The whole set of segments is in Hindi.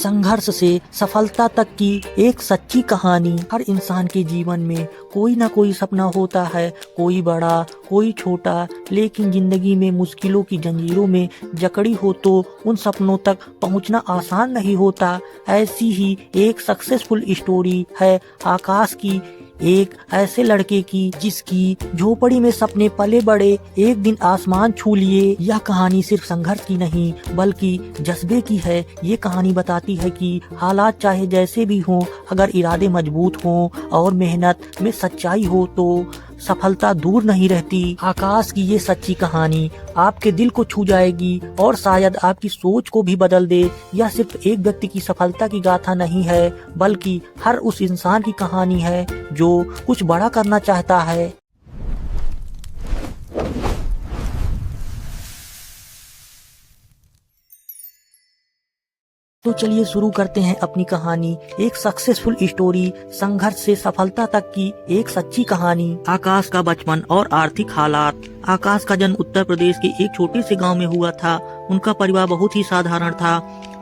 संघर्ष से सफलता तक की एक सच्ची कहानी। हर इंसान के जीवन में कोई ना कोई सपना होता है, कोई बड़ा कोई छोटा, लेकिन जिंदगी में मुश्किलों की जंजीरों में जकड़ी हो तो उन सपनों तक पहुंचना आसान नहीं होता। ऐसी ही एक सक्सेसफुल स्टोरी है आकाश की, एक ऐसे लड़के की जिसकी झोपड़ी में सपने पले बड़े, एक दिन आसमान छू लिए। यह कहानी सिर्फ संघर्ष की नहीं बल्कि जज्बे की है। ये कहानी बताती है कि हालात चाहे जैसे भी हों, अगर इरादे मजबूत हों और मेहनत में सच्चाई हो तो सफलता दूर नहीं रहती। आकाश की ये सच्ची कहानी आपके दिल को छू जाएगी और शायद आपकी सोच को भी बदल दे। यह सिर्फ एक व्यक्ति की सफलता की गाथा नहीं है, बल्कि हर उस इंसान की कहानी है जो कुछ बड़ा करना चाहता है। तो चलिए शुरू करते हैं अपनी कहानी। एक सक्सेसफुल स्टोरी, संघर्ष से सफलता तक की एक सच्ची कहानी। आकाश का बचपन और आर्थिक हालात। आकाश का जन्म उत्तर प्रदेश के एक छोटे से गांव में हुआ था। उनका परिवार बहुत ही साधारण था।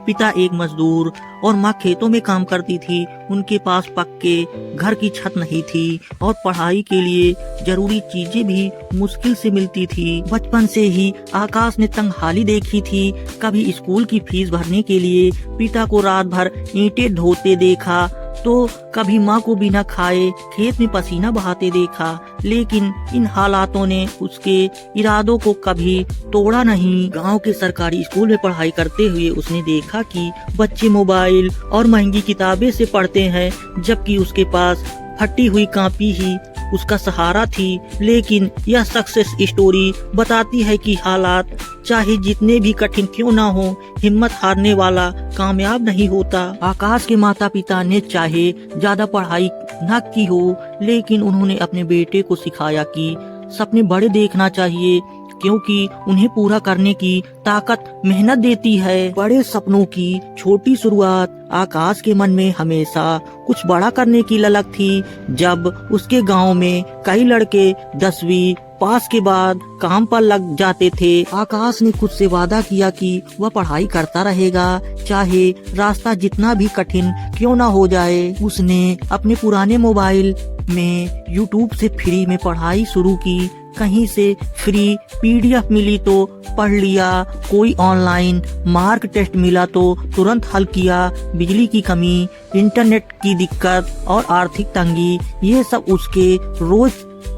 पिता एक मजदूर और माँ खेतों में काम करती थी। उनके पास पक्के घर की छत नहीं थी और पढ़ाई के लिए जरूरी चीजें भी मुश्किल से मिलती थी। बचपन से ही आकाश ने तंगहाली देखी थी। कभी स्कूल की फीस भरने के लिए पिता को रात भर ईंटें ढोते देखा, तो कभी माँ को बिना खाए खेत में पसीना बहाते देखा। लेकिन इन हालातों ने उसके इरादों को कभी तोड़ा नहीं। गांव के सरकारी स्कूल में पढ़ाई करते हुए उसने देखा कि बच्चे मोबाइल और महंगी किताबें से पढ़ते हैं, जबकि उसके पास फटी हुई कॉपी ही उसका सहारा थी। लेकिन यह सक्सेस स्टोरी बताती है कि हालात चाहे जितने भी कठिन क्यों ना हो, हिम्मत हारने वाला कामयाब नहीं होता। आकाश के माता पिता ने चाहे ज्यादा पढ़ाई न की हो, लेकिन उन्होंने अपने बेटे को सिखाया कि सपने बड़े देखना चाहिए, क्योंकि उन्हें पूरा करने की ताकत मेहनत देती है। बड़े सपनों की छोटी शुरुआत। आकाश के मन में हमेशा कुछ बड़ा करने की ललक थी। जब उसके गांव में कई लड़के 10वीं पास के बाद काम पर लग जाते थे, आकाश ने खुद से वादा किया कि वह पढ़ाई करता रहेगा, चाहे रास्ता जितना भी कठिन क्यों ना हो जाए। उसने अपने पुराने मोबाइल में YouTube से फ्री में पढ़ाई शुरू की। कहीं से फ्री PDF मिली तो पढ़ लिया, कोई ऑनलाइन मार्क टेस्ट मिला तो तुरंत हल किया। बिजली की कमी, इंटरनेट की दिक्कत और आर्थिक तंगी, ये सब उसके रोज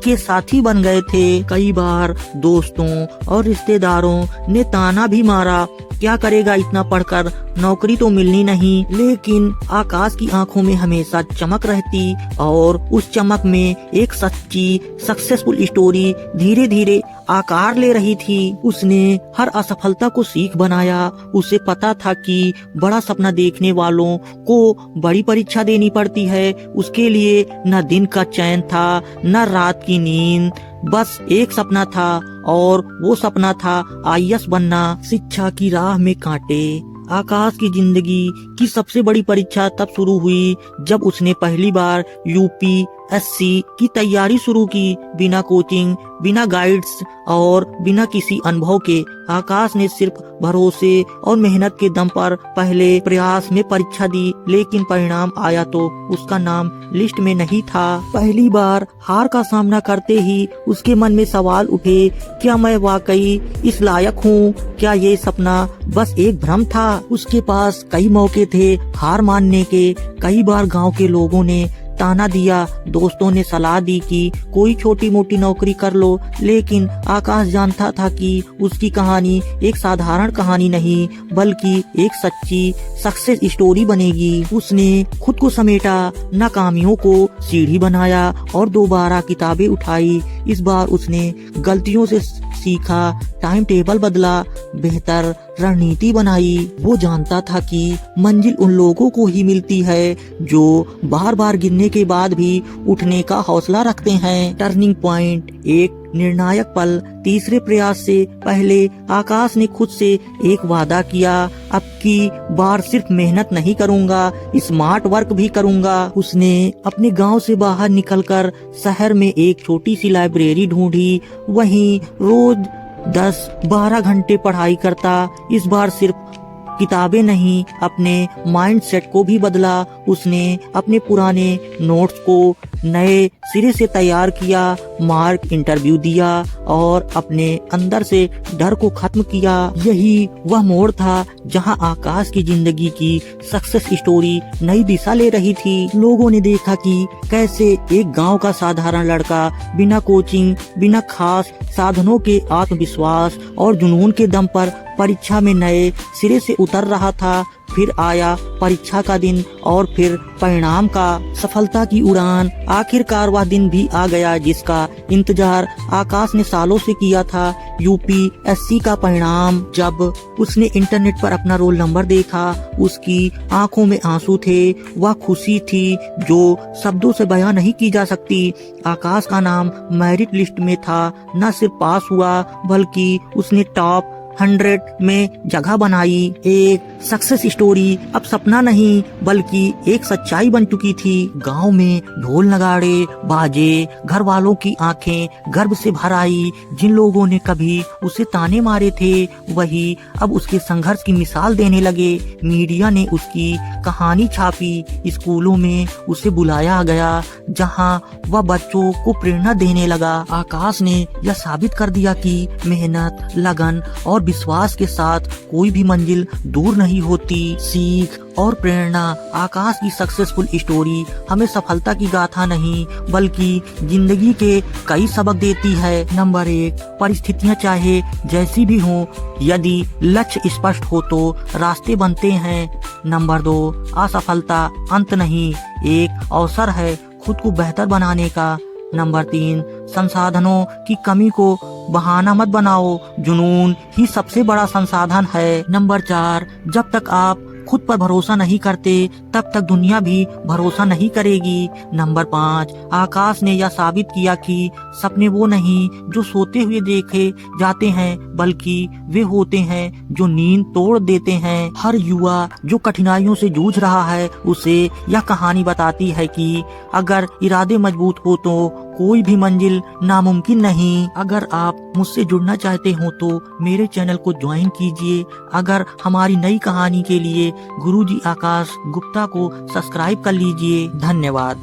के साथी बन गए थे। कई बार दोस्तों और रिश्तेदारों ने ताना भी मारा, क्या करेगा इतना पढ़कर, नौकरी तो मिलनी नहीं। लेकिन आकाश की आंखों में हमेशा चमक रहती और उस चमक में एक सच्ची सक्सेसफुल स्टोरी धीरे धीरे आकार ले रही थी। उसने हर असफलता को सीख बनाया। उसे पता था कि बड़ा सपना देखने वालों को बड़ी परीक्षा देनी पड़ती है। उसके लिए न दिन का चैन था न रात की नींद, बस एक सपना था और वो सपना था IAS बनना। शिक्षा की राह में कांटे। आकाश की जिंदगी की सबसे बड़ी परीक्षा तब शुरू हुई जब उसने पहली बार UPSC की तैयारी शुरू की। बिना कोचिंग, बिना गाइड्स और बिना किसी अनुभव के आकाश ने सिर्फ भरोसे और मेहनत के दम पर पहले प्रयास में परीक्षा दी। लेकिन परिणाम आया तो उसका नाम लिस्ट में नहीं था। पहली बार हार का सामना करते ही उसके मन में सवाल उठे, क्या मैं वाकई इस लायक हूँ? क्या ये सपना बस एक भ्रम था? उसके पास कई मौके थे हार मानने के। कई बार गांव के लोगों ने ताना दिया, दोस्तों ने सलाह दी कि कोई छोटी मोटी नौकरी कर लो, लेकिन आकाश जानता था कि उसकी कहानी एक साधारण कहानी नहीं बल्कि एक सच्ची सक्सेस स्टोरी बनेगी। उसने खुद को समेटा, नाकामियों को सीढ़ी बनाया और दोबारा किताबें उठाई। इस बार उसने गलतियों से सीखा, टाइम टेबल बदला, बेहतर रणनीति बनाई। वो जानता था कि मंजिल उन लोगों को ही मिलती है जो बार बार गिरने के बाद भी उठने का हौसला रखते हैं। Turning point. एक निर्णायक पल। तीसरे प्रयास से पहले आकाश ने खुद से एक वादा किया, अब की बार सिर्फ मेहनत नहीं करूंगा, स्मार्ट वर्क भी करूंगा। उसने अपने गांव से बाहर निकलकर शहर में एक छोटी सी लाइब्रेरी ढूंढी। वहीं रोज 10-12 घंटे पढ़ाई करता। इस बार सिर्फ किताबें नहीं, अपने माइंडसेट को भी बदला। उसने अपने पुराने नोट्स को नए सिरे से तैयार किया, मार्क इंटरव्यू दिया और अपने अंदर से डर को खत्म किया। यही वह मोड़ था जहां आकाश की जिंदगी की सक्सेस स्टोरी नई दिशा ले रही थी। लोगों ने देखा कि कैसे एक गांव का साधारण लड़का बिना कोचिंग, बिना खास साधनों के आत्मविश्वास और जुनून के दम पर परीक्षा में नए सिरे से उतर रहा था। फिर आया परीक्षा का दिन और फिर परिणाम का। सफलता की उड़ान। आखिरकार वह दिन भी आ गया जिसका इंतजार आकाश ने सालों से किया था। यूपीएससी का परिणाम। जब उसने इंटरनेट पर अपना रोल नंबर देखा, उसकी आंखों में आंसू थे। वह खुशी थी जो शब्दों से बयां नहीं की जा सकती। आकाश का नाम मेरिट लिस्ट में था। न सिर्फ पास हुआ बल्कि उसने टॉप 100 में जगह बनाई। एक सक्सेस स्टोरी अब सपना नहीं बल्कि एक सच्चाई बन चुकी थी। गांव में ढोल नगाड़े बाजे, घर वालों की आंखें गर्व से भर आई। जिन लोगों ने कभी उसे ताने मारे थे वही अब उसके संघर्ष की मिसाल देने लगे। मीडिया ने उसकी कहानी छापी, स्कूलों में उसे बुलाया गया जहां वह बच्चों को प्रेरणा देने लगा। आकाश ने यह साबित कर दिया कि मेहनत, लगन और विश्वास के साथ कोई भी मंजिल दूर नहीं होती। सीख और प्रेरणा। आकाश की सक्सेसफुल स्टोरी हमें सफलता की गाथा नहीं बल्कि जिंदगी के कई सबक देती है। नंबर 1, परिस्थितियां चाहे जैसी भी हो, यदि लक्ष्य स्पष्ट हो तो रास्ते बनते हैं। नंबर 2, असफलता अंत नहीं, एक अवसर है खुद को बेहतर बनाने का। नंबर 3, संसाधनों की कमी को बहाना मत बनाओ, जुनून ही सबसे बड़ा संसाधन है। नंबर 4, जब तक आप खुद पर भरोसा नहीं करते तब तक दुनिया भी भरोसा नहीं करेगी। नंबर 5, आकाश ने यह साबित किया कि सपने वो नहीं जो सोते हुए देखे जाते हैं बल्कि वे होते हैं जो नींद तोड़ देते हैं। हर युवा जो कठिनाइयों से जूझ रहा है उसे यह कहानी बताती है कि अगर इरादे मजबूत हो तो कोई भी मंजिल नामुमकिन नहीं। अगर आप मुझसे जुड़ना चाहते हो तो मेरे चैनल को ज्वाइन कीजिए। अगर हमारी नई कहानी के लिए गुरुजी आकाश गुप्ता को सब्सक्राइब कर लीजिए। धन्यवाद।